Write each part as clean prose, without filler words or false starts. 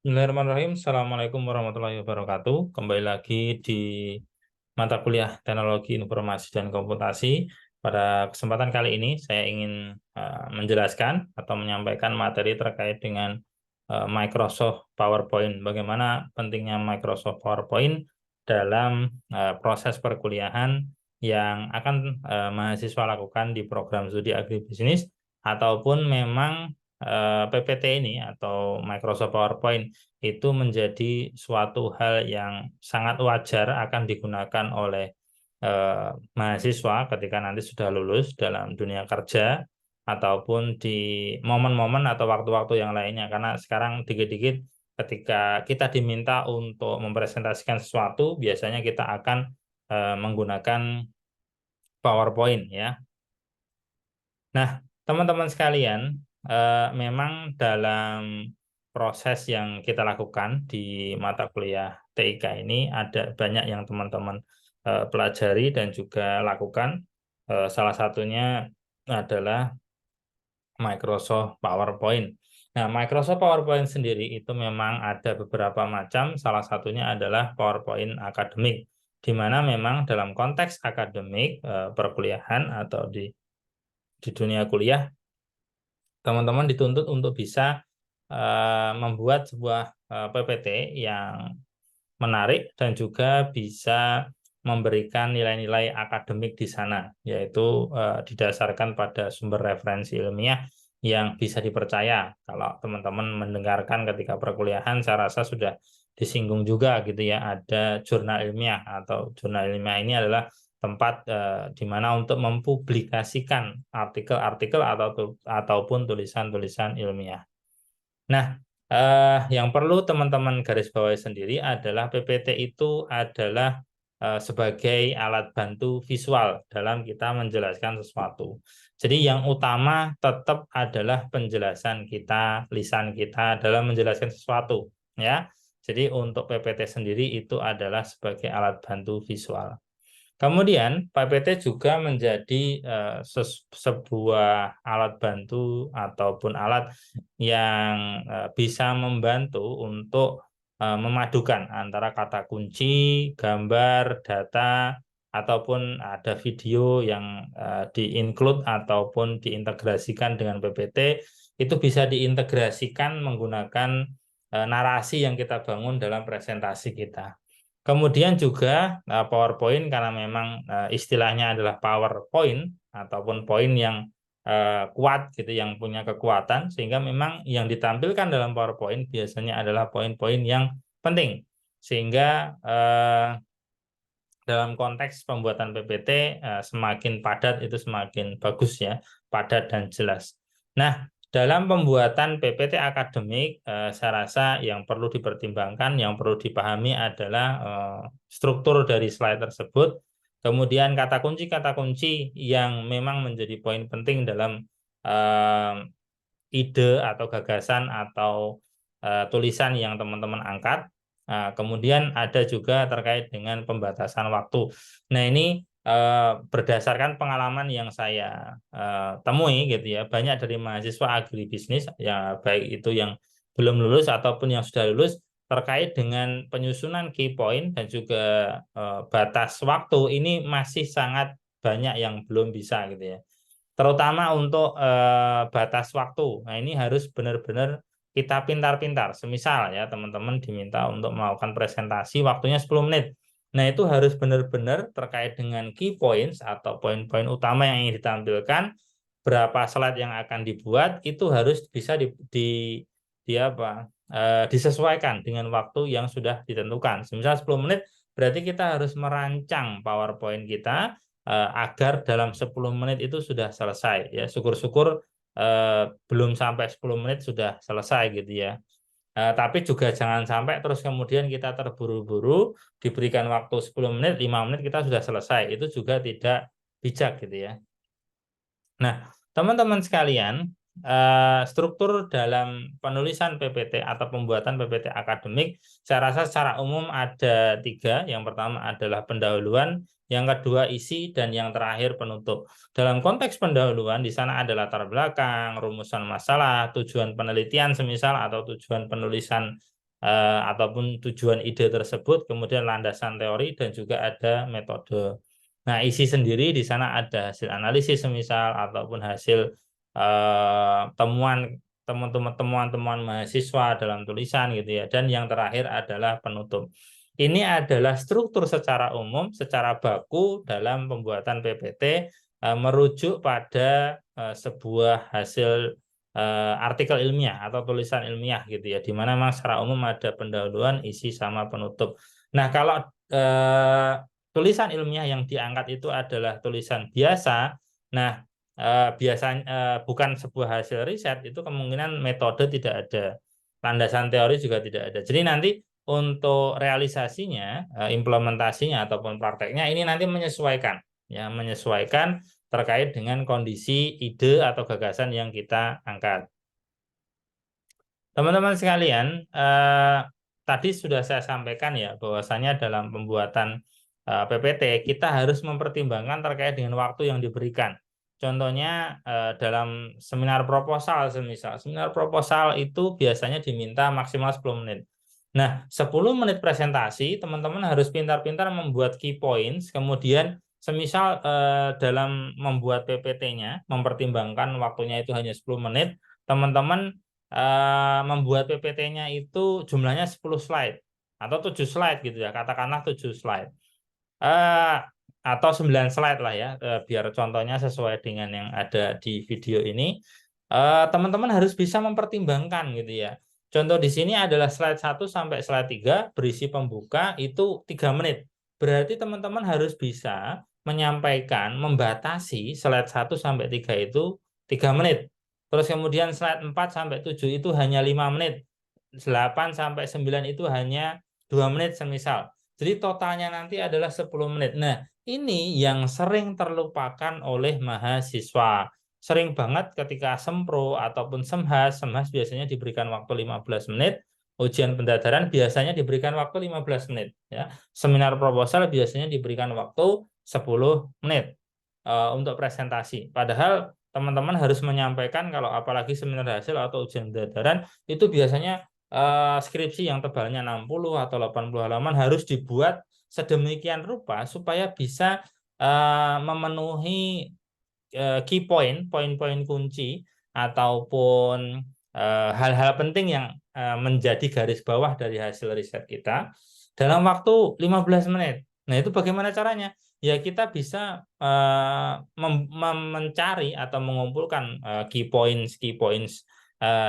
Bismillahirrahmanirrahim. Assalamualaikum warahmatullahi wabarakatuh. Kembali lagi di mata kuliah Teknologi Informasi dan Komputasi. Pada kesempatan kali ini saya ingin menjelaskan atau menyampaikan materi terkait dengan Microsoft PowerPoint. Bagaimana pentingnya Microsoft PowerPoint dalam proses perkuliahan yang akan mahasiswa lakukan di program studi agribisnis ataupun memang PPT ini atau Microsoft PowerPoint itu menjadi suatu hal yang sangat wajar akan digunakan oleh mahasiswa ketika nanti sudah lulus dalam dunia kerja ataupun di momen-momen atau waktu-waktu yang lainnya, karena sekarang dikit-dikit ketika kita diminta untuk mempresentasikan sesuatu biasanya kita akan menggunakan PowerPoint ya. Nah, teman-teman sekalian, memang dalam proses yang kita lakukan di mata kuliah TIK ini ada banyak yang teman-teman pelajari dan juga lakukan. Salah satunya adalah Microsoft PowerPoint. Nah, Microsoft PowerPoint sendiri itu memang ada beberapa macam. Salah satunya adalah PowerPoint akademik, di mana memang dalam konteks akademik perkuliahan atau di dunia kuliah teman-teman dituntut untuk bisa membuat sebuah PPT yang menarik dan juga bisa memberikan nilai-nilai akademik di sana, yaitu didasarkan pada sumber referensi ilmiah yang bisa dipercaya. Kalau teman-teman mendengarkan ketika perkuliahan, saya rasa sudah disinggung juga gitu ya, ada jurnal ilmiah atau jurnal ilmiah ini adalah tempat di mana untuk mempublikasikan artikel-artikel ataupun tulisan-tulisan ilmiah. Nah, yang perlu teman-teman garis bawahi sendiri adalah PPT itu adalah sebagai alat bantu visual dalam kita menjelaskan sesuatu. Jadi yang utama tetap adalah penjelasan kita, lisan kita dalam menjelaskan sesuatu, ya. Jadi untuk PPT sendiri itu adalah sebagai alat bantu visual. Kemudian PPT juga menjadi sebuah alat bantu ataupun alat yang bisa membantu untuk memadukan antara kata kunci, gambar, data, ataupun ada video yang di-include ataupun diintegrasikan dengan PPT, itu bisa diintegrasikan menggunakan narasi yang kita bangun dalam presentasi kita. Kemudian juga PowerPoint karena memang istilahnya adalah PowerPoint ataupun poin yang kuat gitu, yang punya kekuatan, sehingga memang yang ditampilkan dalam PowerPoint biasanya adalah poin-poin yang penting. Sehingga dalam konteks pembuatan PPT semakin padat itu semakin bagus ya, padat dan jelas. Nah, dalam pembuatan PPT akademik, saya rasa yang perlu dipertimbangkan, yang perlu dipahami adalah struktur dari slide tersebut, kemudian kata kunci yang memang menjadi poin penting dalam ide atau gagasan atau tulisan yang teman-teman angkat. Nah, kemudian ada juga terkait dengan pembatasan waktu. Nah, ini berdasarkan pengalaman yang saya temui gitu ya, banyak dari mahasiswa agribisnis ya, baik itu yang belum lulus ataupun yang sudah lulus, terkait dengan penyusunan key point dan juga batas waktu ini masih sangat banyak yang belum bisa gitu ya. Terutama untuk batas waktu. Nah, ini harus benar-benar kita pintar-pintar. Semisal ya teman-teman diminta untuk melakukan presentasi waktunya 10 menit. Nah, itu harus benar-benar terkait dengan key points atau poin-poin utama yang ingin ditampilkan, berapa slide yang akan dibuat, itu harus bisa disesuaikan dengan waktu yang sudah ditentukan. Semisal 10 menit, berarti kita harus merancang PowerPoint kita agar dalam 10 menit itu sudah selesai ya. Syukur-syukur belum sampai 10 menit sudah selesai gitu ya. Tapi juga jangan sampai terus kemudian kita terburu-buru, diberikan waktu 10 menit, 5 menit kita sudah selesai. Itu juga tidak bijak gitu ya. Nah, teman-teman sekalian, struktur dalam penulisan PPT atau pembuatan PPT akademik, saya rasa secara umum ada 3. Yang pertama adalah pendahuluan, yang kedua isi, dan yang terakhir penutup. Dalam konteks pendahuluan, di sana ada latar belakang, rumusan masalah, tujuan penelitian semisal, atau tujuan penulisan ataupun tujuan ide tersebut, kemudian landasan teori dan juga ada metode. Nah, isi sendiri di sana ada hasil analisis semisal ataupun hasil temuan temuan-temuan mahasiswa dalam tulisan gitu ya. Dan yang terakhir adalah penutup. Ini adalah struktur secara umum, secara baku dalam pembuatan PPT merujuk pada sebuah hasil artikel ilmiah atau tulisan ilmiah gitu ya, di mana memang secara umum ada pendahuluan, isi sama penutup. Nah, kalau tulisan ilmiah yang diangkat itu adalah tulisan biasa, nah biasanya bukan sebuah hasil riset, itu kemungkinan metode tidak ada, landasan teori juga tidak ada. Jadi nanti untuk realisasinya, implementasinya ataupun prakteknya ini nanti menyesuaikan, ya menyesuaikan terkait dengan kondisi ide atau gagasan yang kita angkat. Teman-teman sekalian, tadi sudah saya sampaikan ya bahwasanya dalam pembuatan PPT kita harus mempertimbangkan terkait dengan waktu yang diberikan. Contohnya dalam seminar proposal, semisal seminar proposal itu biasanya diminta maksimal 10 menit. Nah, 10 menit presentasi, teman-teman harus pintar-pintar membuat key points, kemudian semisal dalam membuat PPT-nya, mempertimbangkan waktunya itu hanya 10 menit, teman-teman membuat PPT-nya itu jumlahnya 10 slide atau 7 slide gitu ya, katakanlah 7 slide. Atau 9 slide lah ya, biar contohnya sesuai dengan yang ada di video ini. Teman-teman harus bisa mempertimbangkan gitu ya. Contoh di sini adalah slide 1 sampai slide 3 berisi pembuka itu 3 menit. Berarti teman-teman harus bisa menyampaikan, membatasi slide 1 sampai 3 itu 3 menit. Terus kemudian slide 4 sampai 7 itu hanya 5 menit. 8 sampai 9 itu hanya 2 menit semisal. Jadi totalnya nanti adalah 10 menit. Nah, ini yang sering terlupakan oleh mahasiswa. Sering banget ketika sempro ataupun semhas biasanya diberikan waktu 15 menit, ujian pendadaran biasanya diberikan waktu 15 menit. Ya. Seminar proposal biasanya diberikan waktu 10 menit untuk presentasi. Padahal teman-teman harus menyampaikan kalau apalagi seminar hasil atau ujian pendadaran itu biasanya skripsi yang tebalnya 60 atau 80 halaman harus dibuat sedemikian rupa supaya bisa memenuhi key point, poin-poin kunci ataupun hal-hal penting yang menjadi garis bawah dari hasil riset kita dalam waktu 15 menit. Nah, itu bagaimana caranya? Ya, kita bisa mencari atau mengumpulkan key points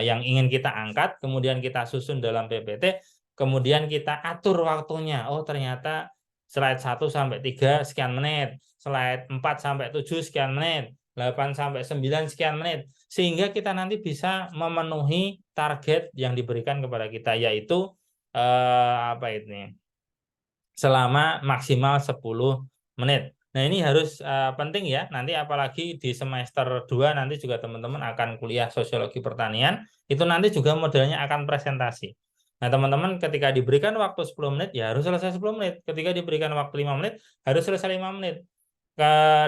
yang ingin kita angkat, kemudian kita susun dalam PPT, kemudian kita atur waktunya. Oh, ternyata slide 1 sampai 3 sekian menit, slide 4 sampai 7 sekian menit, 8 sampai 9 sekian menit, sehingga kita nanti bisa memenuhi target yang diberikan kepada kita, yaitu apa ini? Selama maksimal 10 menit. Nah, ini harus penting ya. Nanti apalagi di semester 2 nanti juga teman-teman akan kuliah sosiologi pertanian, itu nanti juga modelnya akan presentasi. Nah, teman-teman ketika diberikan waktu 10 menit ya harus selesai 10 menit. Ketika diberikan waktu 5 menit harus selesai 5 menit.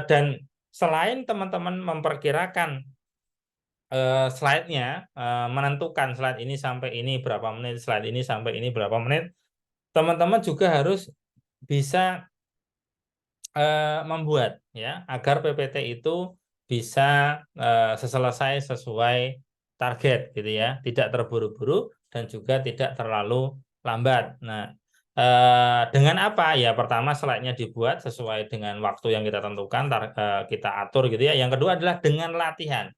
Dan selain teman-teman memperkirakan slide-nya, menentukan slide ini sampai ini berapa menit, slide ini sampai ini berapa menit, teman-teman juga harus bisa membuat ya agar PPT itu bisa selesai sesuai target gitu ya, tidak terburu-buru dan juga tidak terlalu lambat. Nah, dengan apa ya? Pertama, slide-nya dibuat sesuai dengan waktu yang kita tentukan, kita atur gitu ya. Yang kedua adalah dengan latihan.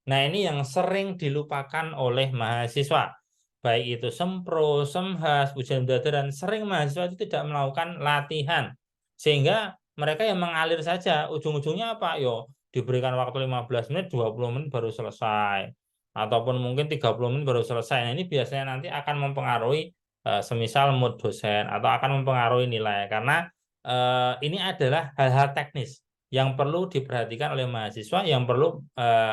Nah, ini yang sering dilupakan oleh mahasiswa. Baik itu sempro, semhas, ujian pendadaran, sering mahasiswa itu tidak melakukan latihan. Sehingga mereka yang mengalir saja, ujung-ujungnya apa? Yo, diberikan waktu 15 menit, 20 menit baru selesai. Ataupun mungkin 30 menit baru selesai. Nah, ini biasanya nanti akan mempengaruhi semisal mood dosen atau akan mempengaruhi nilai. Karena ini adalah hal-hal teknis yang perlu diperhatikan oleh mahasiswa, yang perlu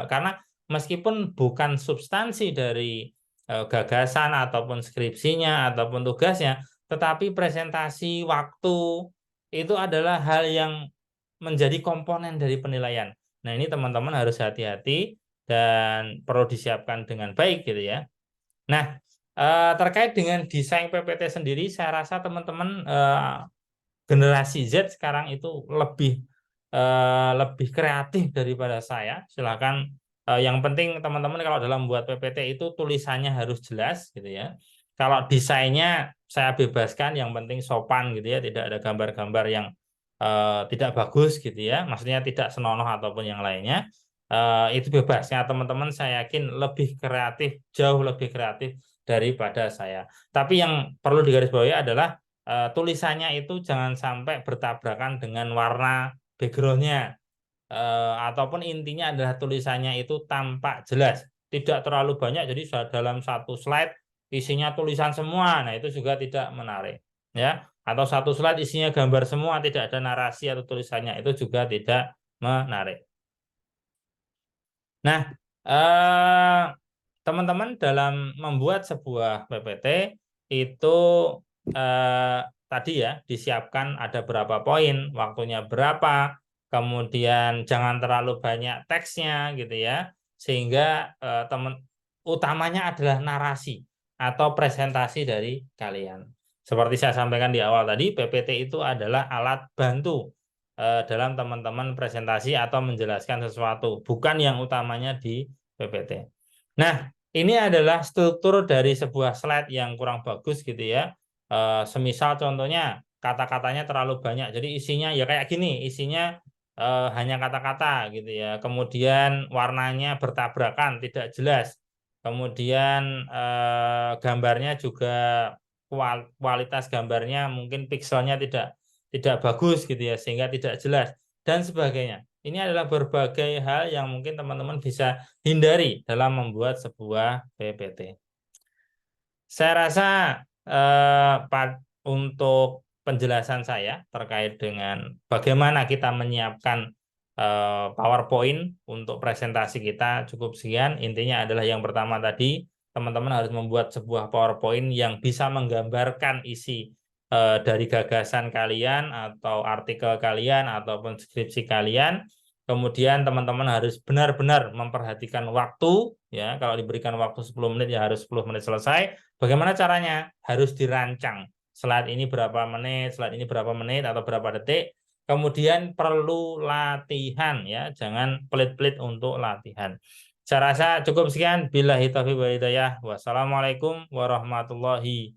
karena meskipun bukan substansi dari gagasan ataupun skripsinya ataupun tugasnya, tetapi presentasi waktu itu adalah hal yang menjadi komponen dari penilaian. Nah, ini teman-teman harus hati-hati dan perlu disiapkan dengan baik gitu ya. Nah, Terkait dengan desain PPT sendiri, saya rasa teman-teman generasi Z sekarang itu lebih kreatif daripada saya. Silakan. Yang penting teman-teman kalau dalam buat PPT itu tulisannya harus jelas gitu ya. Kalau desainnya saya bebaskan, yang penting sopan gitu ya, tidak ada gambar-gambar yang tidak bagus gitu ya. Maksudnya tidak senonoh ataupun yang lainnya. Itu bebasnya teman-teman, saya yakin lebih kreatif, jauh lebih kreatif daripada saya. Tapi yang perlu digarisbawahi adalah tulisannya itu jangan sampai bertabrakan dengan warna backgroundnya. Ataupun intinya adalah tulisannya itu tampak jelas, tidak terlalu banyak jadi sudah dalam satu slide isinya tulisan semua, nah itu juga tidak menarik ya. Atau satu slide isinya gambar semua, tidak ada narasi atau tulisannya, itu juga tidak menarik. Nah, eh, teman-teman dalam membuat sebuah PPT itu tadi ya disiapkan ada berapa poin, waktunya berapa, kemudian jangan terlalu banyak teksnya gitu ya, sehingga teman utamanya adalah narasi atau presentasi dari kalian. Seperti saya sampaikan di awal tadi, PPT itu adalah alat bantu dalam teman-teman presentasi atau menjelaskan sesuatu, bukan yang utamanya di PPT. Nah, ini adalah struktur dari sebuah slide yang kurang bagus gitu ya. Semisal contohnya kata-katanya terlalu banyak, jadi isinya ya kayak gini, isinya hanya kata-kata gitu ya. Kemudian warnanya bertabrakan, tidak jelas. Kemudian gambarnya juga kualitas gambarnya mungkin pixelnya tidak bagus gitu ya, sehingga tidak jelas dan sebagainya. Ini adalah berbagai hal yang mungkin teman-teman bisa hindari dalam membuat sebuah PPT. Saya rasa untuk penjelasan saya terkait dengan bagaimana kita menyiapkan PowerPoint untuk presentasi kita cukup sekian. Intinya adalah yang pertama tadi, teman-teman harus membuat sebuah PowerPoint yang bisa menggambarkan isi dari gagasan kalian atau artikel kalian ataupun skripsi kalian. Kemudian teman-teman harus benar-benar memperhatikan waktu ya. Kalau diberikan waktu 10 menit ya harus 10 menit selesai. Bagaimana caranya? Harus dirancang. Slide ini berapa menit, slide ini berapa menit atau berapa detik. Kemudian perlu latihan ya, jangan pelit-pelit untuk latihan. Saya rasa cukup sekian. Billahi taufiq wal hidayah. Wassalamualaikum warahmatullahi